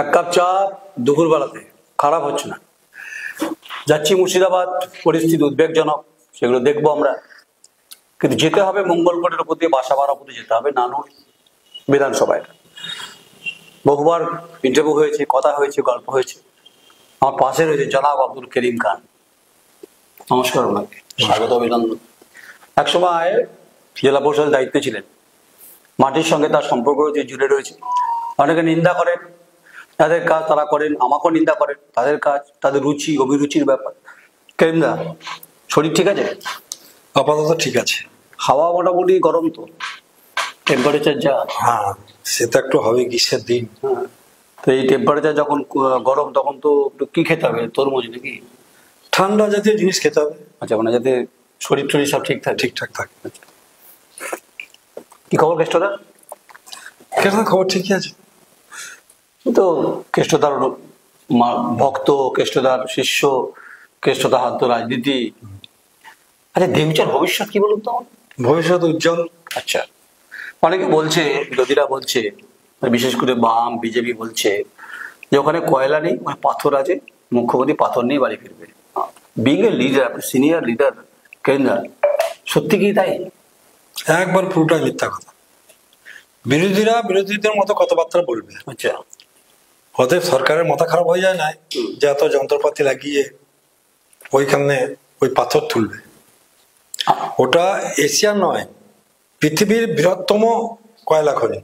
এক কাপ চা দুপুরবেলাতে খারাপ হচ্ছে না। যাচ্ছি মুর্শিদাবাদ, পরিস্থিতি উদ্বেগজনক, সেগুলো দেখবো আমরা। কিন্তু যেতে হবে মঙ্গলকোটের উপর দিয়ে বাসাবার উপর যেতে হবে, নানুর বিধানসভায়। বহুবার ইন্টারভিউ হয়েছে, কথা হয়েছে, গল্প হয়েছে। আমার পাশে রয়েছে জনাব আব্দুল করিম খান। নমস্কার, ওনাকে স্বাগত, অভিনন্দন। একসময় জেলা পরিষদের দায়িত্বে ছিলেন, মাটির সঙ্গে তার সম্পর্ক জুড়ে রয়েছে। অনেকে নিন্দা করেন, তাদের কাজ তারা করেন, আমাকেও নিন্দা করেন, তাদের কাজ, তাদের রুচি অভিরুচির ব্যাপার। করিমদা, শরীর ঠিক আছে? আপাতত ঠিক আছে। হাওয়া মোটামুটি গরম তো, টেম্পারেচার যা। হ্যাঁ, সে তো একটু হবে গ্রীষ্মের দিন। হ্যাঁ, তো এই টেম্পারেচার যখন গরম, তখন তো কি খেতে হবে? তরমুজ নাকি ঠান্ডা জাতীয় জিনিস খেতে হবে। আচ্ছা, মানে যাতে শরীর টরীর সব ঠিক থাকে। ঠিকঠাক থাকে। কি খবর কেষ্টদা? কেন খবর ঠিকই আছে। তো কেষ্টদার ভক্ত, কেষ্টদার শিষ্য, কেষ্টদার হাত রাজনীতি। আচ্ছা, দেবচার ভবিষ্যৎ কি বলুন তো? ভবিষ্যৎ উজ্জ্বল। আচ্ছা, অনেকে বলছে, বিরোধীরা বলছে, বিশেষ করে বাম বিজেপি বলছে যে ওখানে কয়লা নেই, মানে পাথর আছে, মুখ্যমন্ত্রী পাথর নিয়ে বাড়ি ফিরবে। Being a leader, senior leader কেন্দ্র, সত্যি কি তাই? একবার পুরোটাই মিথ্যা কথা। বিরোধীরা বিরোধীদের মতো কথাবার্তা বলবে। আচ্ছা, অতএব সরকারের মাথা খারাপ হয়ে যায় না যে এত যন্ত্রপাতি লাগিয়ে ওইখানে ওই পাথর তুলবে। ওটা এশিয়ার নয়, পৃথিবীর বৃহত্তম কয়লা খনি,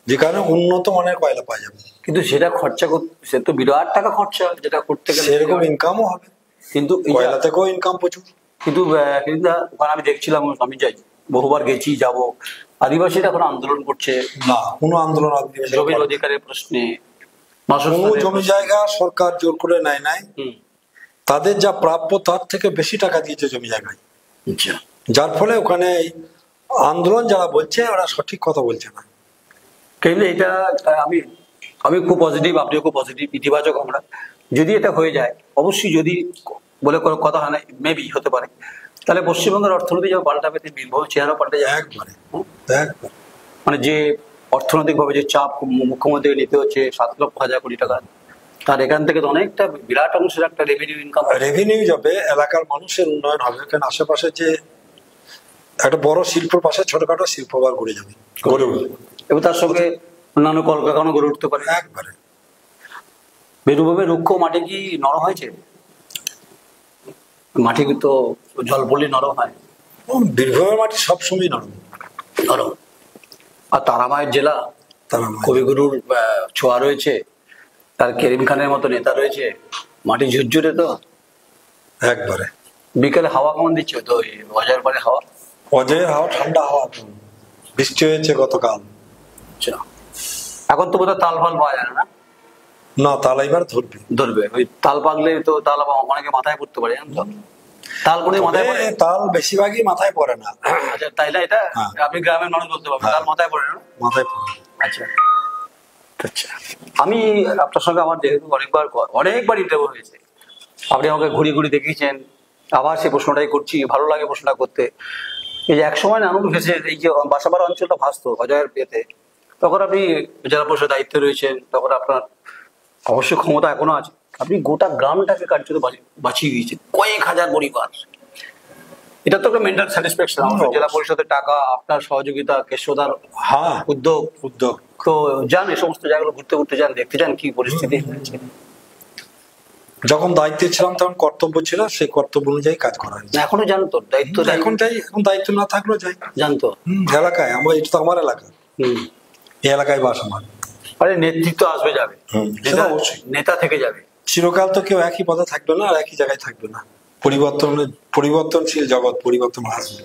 যেখানে উন্নত মানের কয়লা পাওয়া যাবে। কিন্তু সেটা খরচা করতে, সে তো বিরাট টাকা খরচা, যেটা করতে গেলে সেরকম ইনকামও হবে, কিন্তু কয়লা থেকেও ইনকাম প্রচুর। কিন্তু ওখানে আমি দেখছিলাম, আমি যাই, বহুবার গেছি, যাব। আদিবাসীরা এখন আন্দোলন করছে না, কোনো আন্দোলন জমির অধিকারের প্রশ্নে। কোনো জমি জায়গা সরকার জোর করে নেয় নাই। তাদের যা প্রাপ্য তার থেকে বেশি টাকা দিয়েছে জমি জায়গায়, যার ফলে ওখানে আন্দোলন যারা বলছে ওরা সঠিক কথা বলছে না। কিন্তু এটা আমি আমি খুব পজিটিভ, আপনিও খুব পজিটিভ, ইতিবাচক আমরা। যদি এটা হয়ে যায়, অবশ্যই, যদি বলে কোনো কথা হয় না, মেবি হতে পারে, তাহলে পশ্চিমবঙ্গের অর্থনীতি যা পাল্টাবে, বীরভূম চেহারা পাল্টে যায় একবারে। মানে যে অর্থনৈতিক ভাবে যে চাপ মুখ্যমন্ত্রী নিতে হচ্ছে 7,00,000 কোটি টাকা, তার এখান থেকে তো অনেকটা বিরাট অংশের একটা রেভিনিউ ইনকাম, রেভিনিউ যাবে, এলাকার মানুষের উন্নয়ন হবে। কারণ আশেপাশে যে একটা বড় শিল্পের পাশে ছোটখাটো শিল্প আবার গড়ে যাবে, গড়ে উঠবে, এবং তার সঙ্গে অন্যান্য কলকারখানা গড়ে উঠতে পারে একবারে। বীরভূমের রুক্ষ মাটি কি নরম হয়েছে? মাটি তো জল পড়লে নরম হয়। বীরভূমের মাটি সবসময় নরম। আর তারামায়ের জেলা, কবিগুরুর ছোঁয়া রয়েছে, তার করিম খানের মতো নেতা রয়েছে, মাটি ঝুরঝুরে তো একবারে। বিকেলে হাওয়া কেমন দিচ্ছে? তো অজয়ের পরে হাওয়া, অজয়ের হাওয়া ঠান্ডা হাওয়া, বৃষ্টি হয়েছে গতকাল। আচ্ছা, এখন তো বোধহয় তাল ফাল পাওয়া যায় না? না, তাল এবার ধরবে। ওই তাল পাকলে তো তাল অনেকে মাথায় পড়তে পারে, জানেন তো? তাল পড়ে মাথায় পড়ে? তাল বেশিরভাগই মাথায় পড়ে না। আচ্ছা, তাই না? এটা আপনি গ্রামের মানুষ বলতে পারবেন, তাল মাথায় পড়ে না? মাথায় পড়ে। আচ্ছা আচ্ছা, আমি আপনার সঙ্গে আমার যেহেতু অনেকবার ইন্টারভিউ হয়েছে, আপনি আমাকে ঘুরি দেখিয়েছেন, আবার সেই প্রশ্নটাই করছি, ভালো লাগে প্রশ্নটা করতে। এই যে একসময় নানুর ভেসে, এই যে বাসাবাড়া অঞ্চলটা ভাসতো অজয়ের পেতে, তখন আপনি জেলা পরিষদ দায়িত্বে রয়েছেন, তখন আপনার অবশ্যই ক্ষমতা এখনো আছে, আপনি গোটা গ্রামটাকে কার্যত বাঁচিয়ে দিয়েছেন, কয়েক হাজার পরিবার। এটা তো একটা মেন্টাল স্যাটিসফ্যাকশন। জেলা পরিষদের টাকা, আপনার সহযোগিতা, কেষ্টদার উদ্যোগ। তো যান এই সমস্ত জায়গাগুলো ঘুরতে যান, দেখতে যান কি পরিস্থিতি হয়েছে। যখন দায়িত্বে ছিলাম তখন কর্তব্য ছিল, সেই কর্তব্য অনুযায়ী কাজ করা হয়েছে। এখনো জানতো দায়িত্ব? এখন যাই, এখন দায়িত্ব না থাকলেও যাই। জানতো এলাকায়, এটা তো আমার এলাকা, এই এলাকায় বাস আমার। আরে নেতৃত্ব আসবে যাবে, নেতা থেকে যাবে। চিরকাল তো কেউ একই পদে থাকবে না, আর একই জায়গায় থাকবে না। পরিবর্তনশীল জগৎ, পরিবর্তন আসবে।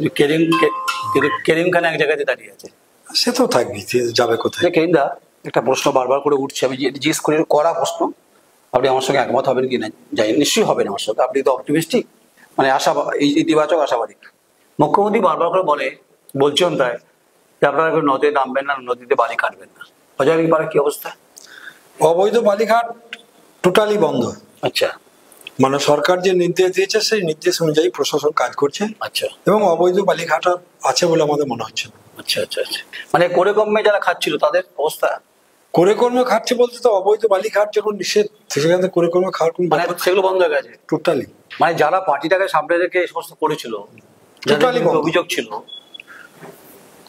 করিম খান এক জায়গাতে দাঁড়িয়ে আছে, সে তো থাকবে, যাবে কোথায়? করিমদা, একটা প্রশ্ন বারবার করে উঠছে, আমি জিজ্ঞেস করি, করা প্রশ্ন, আপনি আমার সঙ্গে একমত হবেন কি না জানি, নিশ্চয়ই হবেন আমার সঙ্গে। আপনি তো অপটিমিস্টিক, মানে ইতিবাচক আশাবাদী। মুখ্যমন্ত্রী বারবার করে বলছেন প্রায় যে আপনারা নদীতে নামবেন না, নদীতে বালি কাটবেন না। অজয় পাড়া কি অবস্থা? অবৈধ বালিঘাট টোটালি বন্ধ। আচ্ছা, মানে সরকার যে নির্দেশ দিয়েছে সেই নির্দেশ অনুযায়ী প্রশাসন কাজ করছে। আচ্ছা, এবং অবৈধ বালিঘাট আছে বলে আমাদের মনে হচ্ছে না। আচ্ছা, মানে করে কমে যারা খাচ্ছিল তাদের অবস্থা? করে কর্মে খাটছে বলতে তো অবৈধ বালি খাট যখন নিষেধ, সেখান থেকে করে কর্মে খাওয়ার কোন মানে সেগুলো বন্ধ হয়ে গেছে টোটালি। মানে যারা পার্টিটাকে সামনে রেখে এই সমস্ত করেছিল, যাদের Totally বিরুদ্ধে বন্ধ। অভিযোগ ছিল,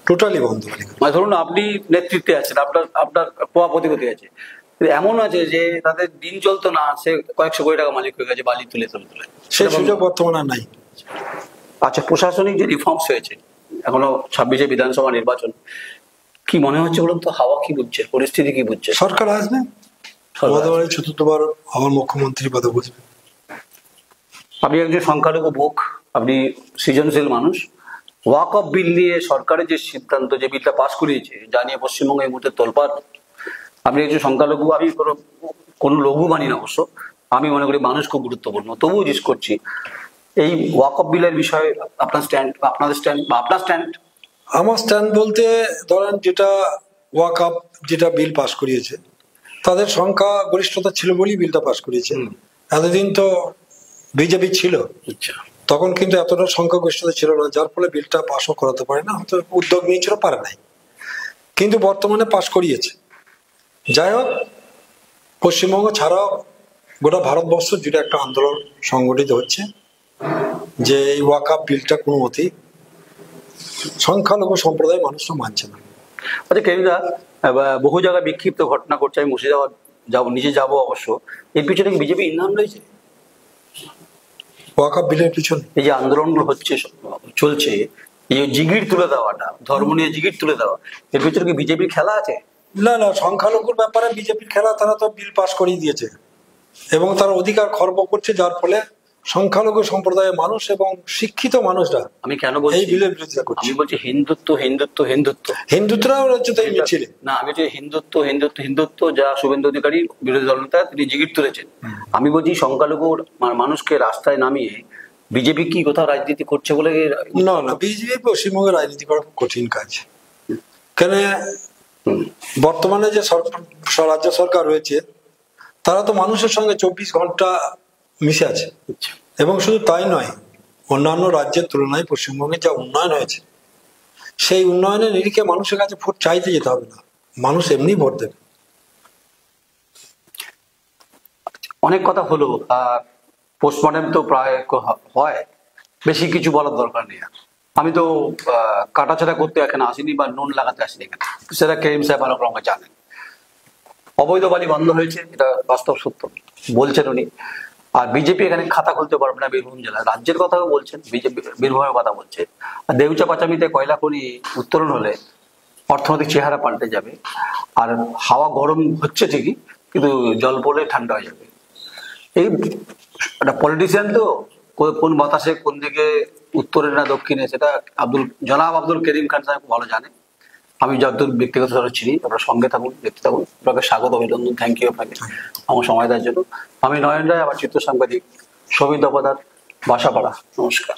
টোটালি বন্ধ বালি খাট। মানে ধরুন আপনি নেতৃত্বে আছেন, আপনার আপনার প্রতিপতি আছে, কিন্তু এমন আছে যে তাদের দিন চলতো না, সে কয়েকশো কোটি টাকা মালিক হয়ে গেছে বালি তুলে তুলে তুলে। সেই সুযোগ বর্তমানে আর নাই। আচ্ছা, প্রশাসনিক যে রিফর্মস হয়েছে, এখনো 26-এ বিধানসভা নির্বাচন, কি মনে হচ্ছে বলুন তো? হাওয়া কি বুঝছে, পরিস্থিতি কি বুঝছে? সরকার আসবে, আমাদের বাড়ি চতুর্থবার আবার মুখ্যমন্ত্রী পদে বসবে। আপনি একজন সংখ্যালঘু বুক, আপনি সৃজনশীল মানুষ, ওয়াকফ বিল নিয়ে সরকারের যে সিদ্ধান্ত, যে বিলটা পাস করিয়েছে, যা নিয়ে পশ্চিমবঙ্গে এই মুহূর্তে তোলপাড়, আপনি একজন সংখ্যালঘু, আমি কোনো লঘু মানি না অবশ্য, আমি মনে করি মানুষ খুব গুরুত্বপূর্ণ, তবুও জিজ্ঞেস করছি এই ওয়াকফ বিলের বিষয়ে আপনার স্ট্যান্ড, আপনাদের স্ট্যান্ড বা আপনার স্ট্যান্ড। আমার স্ট্যান্ড বলতে ধরেন যেটা ওয়াকফ যেটা বিল পাস করিয়েছে, তাদের সংখ্যা গরিষ্ঠতা ছিল বলেই বিলটা পাস করিয়েছে। এতদিন তো বিজেপি ছিল, আচ্ছা, তখন কিন্তু এতটা সংখ্যাগরিষ্ঠতা ছিল না, যার ফলে বিলটা পাসও করাতে পারে না, হয়তো উদ্যোগ নিয়েছিল, পারে নাই, কিন্তু বর্তমানে পাস করিয়েছে। যাই হোক, পশ্চিমবঙ্গ ছাড়াও গোটা ভারতবর্ষ জুড়ে একটা আন্দোলন সংগঠিত হচ্ছে যে এই ওয়াকফ বিলটা কোনো মতেই সংখ্যালঘু সম্প্রদায়ের মানুষরা মানছে না। আচ্ছা কেরিদা, বহু জায়গায় বিক্ষিপ্ত ঘটনা করছে, আমি মুর্শিদাবাদ যাবো, নিজে যাবো অবশ্য, এর পিছনে কি বিজেপি ইন্ধন রয়েছে? ওয়াকফ বিলের পিছনে এই যে আন্দোলনগুলো হচ্ছে, চলছে, এই যে জিগির তুলে দেওয়াটা, ধর্ম নিয়ে জিগির তুলে দেওয়া, এর পিছনে কি বিজেপির খেলা আছে? না না, সংখ্যালঘুর ব্যাপারে বিজেপির খেলা, তারা তো বিল পাস করিয়ে দিয়েছে এবং তারা অধিকার খর্ব করছে, যার ফলে সংখ্যালঘু সম্প্রদায়ের মানুষ এবং শিক্ষিত মানুষরা আমি কেন বলছি এই বিলের বিরোধিতা করছে। আমি বলছি হিন্দুত্ব হিন্দুত্ব হিন্দুত্ব, হিন্দুত্বরাও রয়েছে তাই মিছিলে। না আমি বলছি হিন্দুত্ব হিন্দুত্ব হিন্দুত্ব, যা শুভেন্দু অধিকারী বিরোধী দলনেতা তিনি জিগির তুলেছেন, আমি বলছি সংখ্যালঘু মানুষকে রাস্তায় নামিয়ে বিজেপি কি কোথাও রাজনীতি করছে বলে? না না, বিজেপি পশ্চিমবঙ্গে রাজনীতি করা খুব কঠিন কাজ। কেন, বর্তমানে যে রাজ্য সরকার রয়েছে, তারা তো মানুষের সঙ্গে 24 ঘন্টা মিশে আছে, এবং শুধু তাই নয়, অন্যান্য রাজ্যের তুলনায় পশ্চিমবঙ্গে যা উন্নয়ন হয়েছে, সেই উন্নয়নের নিরিখে মানুষের কাছে ভোট চাইতে যেতে হবে না, মানুষ এমনি ভোট দেবে। অনেক কথা হলো, পোস্টমর্টম তো প্রায় হয়, বেশি কিছু বলার দরকার নেই। আমি তো কাটাছাড়া করতে এখানে আসিনি বা নুন লাগাতে আসিনি এখানে, সেটা কেরিম সাহেব ভালো রঙে জানেন। অবৈধ বালি বন্ধ হয়েছে, এটা বাস্তব সত্য বলছেন উনি। আর বিজেপি এখানে খাতা খুলতে পারবে না বীরভূম জেলায়, রাজ্যের কথাও বলছেন, বিজেপি বীরভূমের কথা বলছে। আর দেউচা পাচামিতে কয়লা খনি উত্তোলন হলে অর্থনৈতিক চেহারা পাল্টে যাবে, আর হাওয়া গরম হচ্ছে ঠিকই, কিন্তু জল পড়লে ঠান্ডা হয়ে যাবে। এই একটা পলিটিশিয়ান তো, কোন বাতাসে কোন দিকে উত্তরে না দক্ষিণে, সেটা জনাব আব্দুল করিম খান সাহেব ভালো জানে। আমি যতদূর ব্যক্তিগত স্তরে চিনি, আপনার সঙ্গে থাকুন, দেখতে থাকুন। আপনাকে স্বাগত, অভিনন্দন, থ্যাংক ইউ আপনাকে আমার সময় দেওয়ার জন্য। আমি নয়ন রায়, আমার চিত্র সাংবাদিক সৌমিত দফাদার, বাসাপাড়া। নমস্কার।